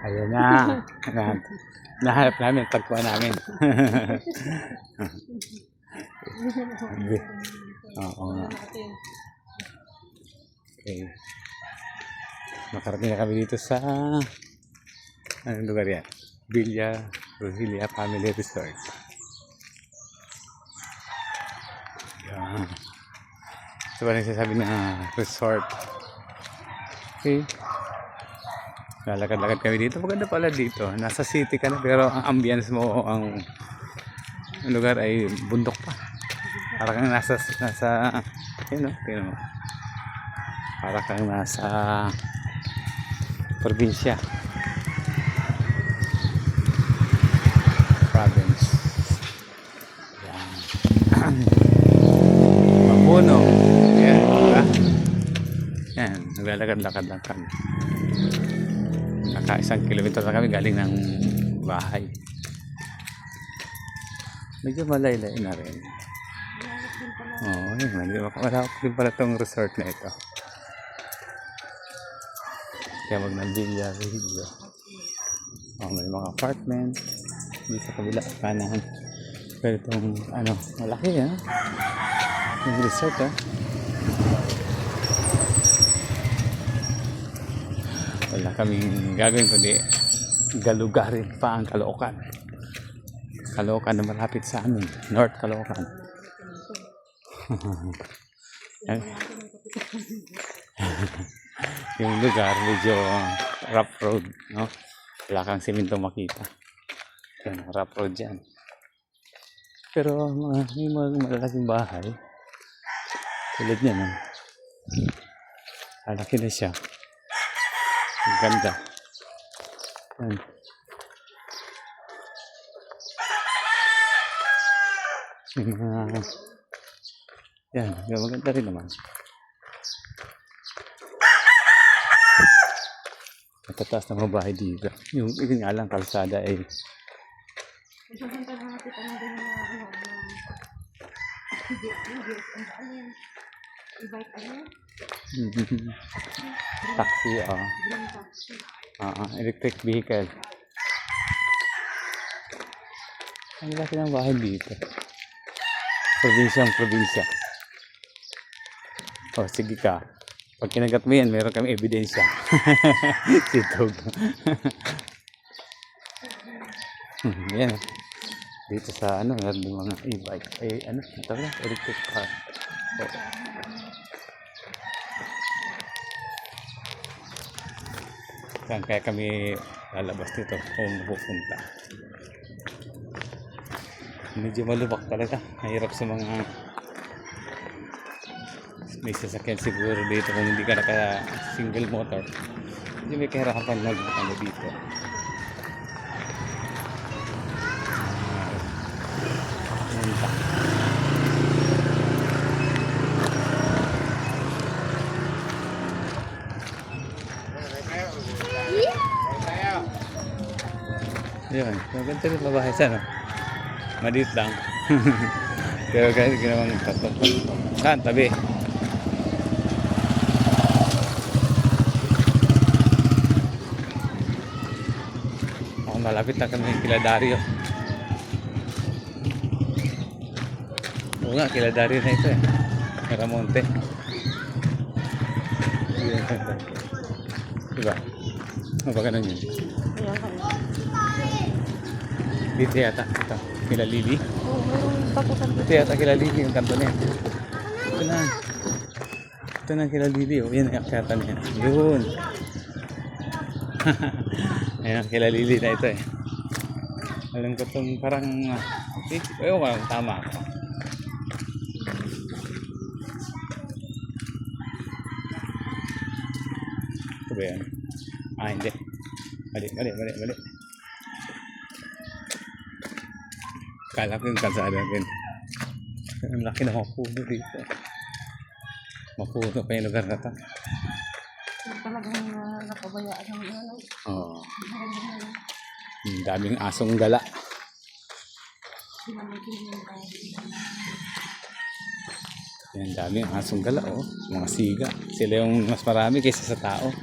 Ayan na. Ayan. Nahanap namin, tagpuan namin. Oo nga. Okay. Nakarating na kami dito sa anong lugar yan? Villa Rogelia Family Resort. Yan. Ito ba nagsasabi na resort? Okay. Lalakad-lakad kami dito. Maganda pala dito. Nasa city ka na pero ang ambience mo, ang lugar ay bundok pa. Para kang nasa yun o, tingnan mo. Para kang nasa probinsya. Province. Yan. Mapuno. Yan, diba? Yan, naglalakad-lakad lang kami. Naka 1 kilometro na kami galing ng bahay. Medyo malaylay na rin. Oo, yun. Malawak din pala itong resort na ito. Kaya wag ng Villa Rogelia. Oh, may mga apartment dito sa kabila kanan. Pero itong malaki yung resort wala kaming gagawin kundi galugarin pa ang Caloocan. Caloocan na malapit sa amin, North Caloocan. Yung lugar medyo rough road, no? Wala kang simento makita. Yan, rough road yan. Pero may mga malalaking bahay tulad niya, no? Malaki na siya. Ang ganda. Yan. Yan, maganda rin naman. Matataas na mga bahay dito. Yung nga lang kalsada ay taxi, electric vehicle. Ang laki ng bahay dito. Probinsya. O, sige ka. Pag kinagat mo yan, meron kami ebidensya. Sitog. Yan. Dito sa meron din mga e-bike. Ito na, electric car. Kaya kami lalabas dito kung pupunta. Medyo malubak talaga. Mahirap sa mga may sasakyan siguro dito kung hindi ka naka single motor. Hindi may kahirapan dito. Yan, maganda rin mabahay sana. Maliit lang. Pero kahit ginawang tatlong saan, tabi. Malapit na kami kila Dario. Oo nga, kila Dario na ito Miramonte. Diba? Baka ganun yun. Dito yata. Ito. Kila Lily. Dito yata kila Lily yung kanto niya. Ito na kila Lily. Yan yung akyata niya. Yun. Ayan, kila Lily na ito Alam ko itong parang ewan ko tama ako. Ito ba yan? Hindi. Mali. Kala ko yung kalsada din. Ang laki na mapuno dito. Mapuno pa yung lugar na ito. Talagang nakabayaan ng Oo. Daming asong gala. Yan, daming asong gala, mga siga. Sila yung mas marami kaysa sa tao.